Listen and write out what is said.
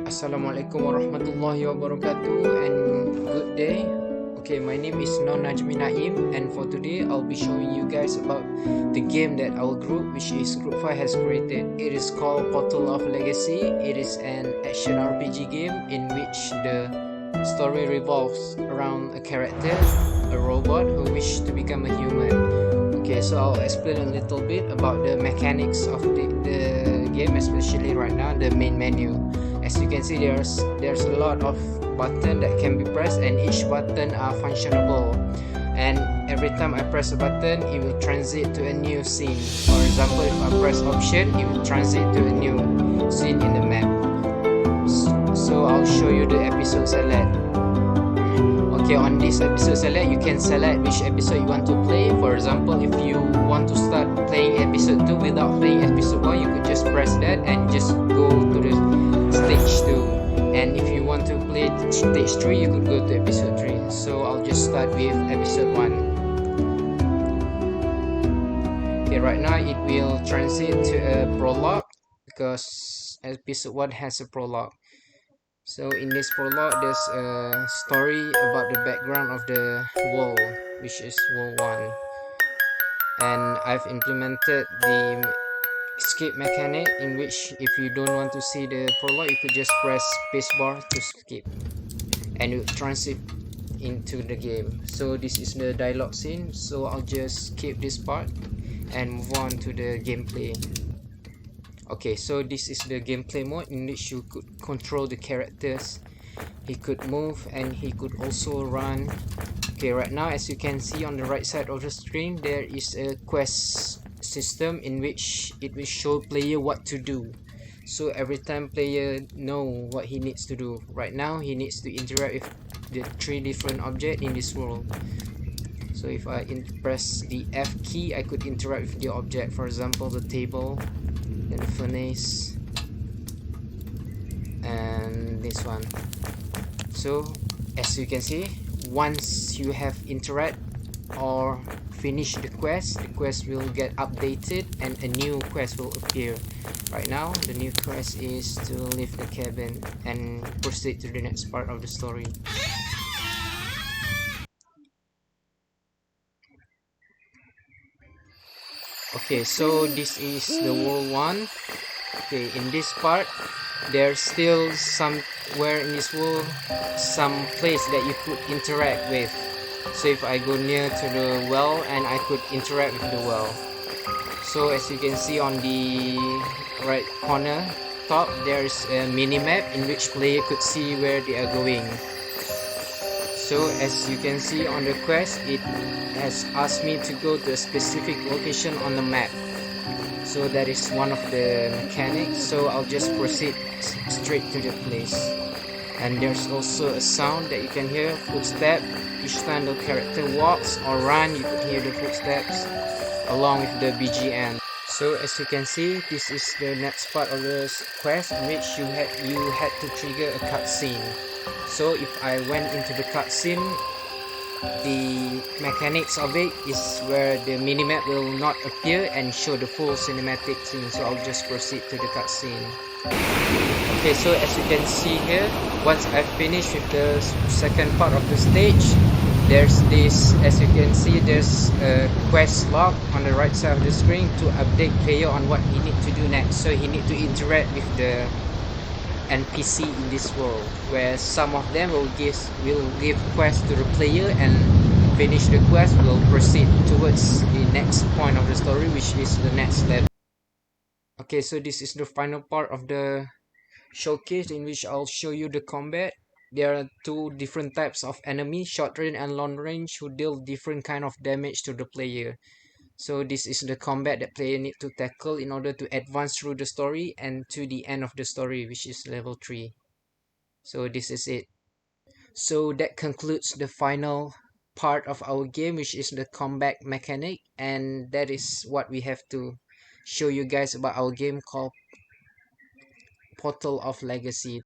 Assalamualaikum warahmatullahi wabarakatuh and good day. Okay, my name is Non Najmi Naim, and for today I'll be showing you guys about the game that our group, which is Group 5, has created. It is called Portal of Legacy. It is an action RPG game in which the story revolves around a character, a robot who wishes to become a human. Okay, so I'll explain a little bit about the mechanics of the game, especially right now the main menu. As you can see, there's a lot of button that can be pressed, and each button are functionable, and every time I press a button it will transit to a new scene. For example, if I press option, it will transit to a new scene in the map. So I'll show you the episode select. Okay, on this episode select, you can select which episode you want to play. For example, if you want to start playing episode 2 without playing episode 1, you could just press that and just go to the stage 2. And if you want to play stage 3, you could go to episode 3. So I'll just start with episode 1. Okay, right now it will transit to a prologue because episode 1 has a prologue. So in this prologue, there's a story about the background of the world, which is World 1. And I've implemented the skip mechanic, in which if you don't want to see the prologue, you could just press spacebar to skip, and it will transit into the game. So this is the dialogue scene, so I'll just skip this part and move on to the gameplay. Okay, so this is the gameplay mode in which you could control the characters. He could move and he could also run. Okay, right now as you can see on the right side of the screen, there is a quest system in which it will show player what to do. So every time player know what he needs to do. Right now he needs to interact with the 3 different objects in this world. So if I press the F key, I could interact with the object. For example, the table, then the furnace, and this one. So as you can see, once you have interact or finish the quest will get updated and a new quest will appear. Right now the new quest is to leave the cabin and proceed to the next part of the story. Okay, so this is the world 1. Okay, in this part there's still somewhere in this world some place that you could interact with. So if I go near to the well, and I could interact with the well. So as you can see on the right corner top, there's a mini map in which player could see where they are going. So as you can see on the quest, it has asked me to go to a specific location on the map. So that is one of the mechanics. So I'll just proceed straight to the place. And there's also a sound that you can hear, footstep. Each time the character walks or run, you could hear the footsteps along with the BGM. So as you can see, this is the next part of the quest in which you had to trigger a cutscene. So if I went into the cutscene, the mechanics of it is where the minimap will not appear and show the full cinematic scene. So I'll just proceed to the cutscene. Okay, so as you can see here, once I've finished with the second part of the stage, there's this, as you can see, there's a quest log on the right side of the screen to update player on what he need to do next. So he need to interact with the NPC in this world, where some of them will give quests to the player, and finish the quest will proceed towards the next point of the story, which is the next level. Okay, so this is the final part of the showcase in which I'll show you the combat. There are 2 different types of enemies, short range and long range, who deal different kind of damage to the player. So this is the combat that player need to tackle in order to advance through the story and to the end of the story, which is level 3. So this is it. So that concludes the final part of our game, which is the combat mechanic, and that is what we have to show you guys about our game called Portal of Legacy.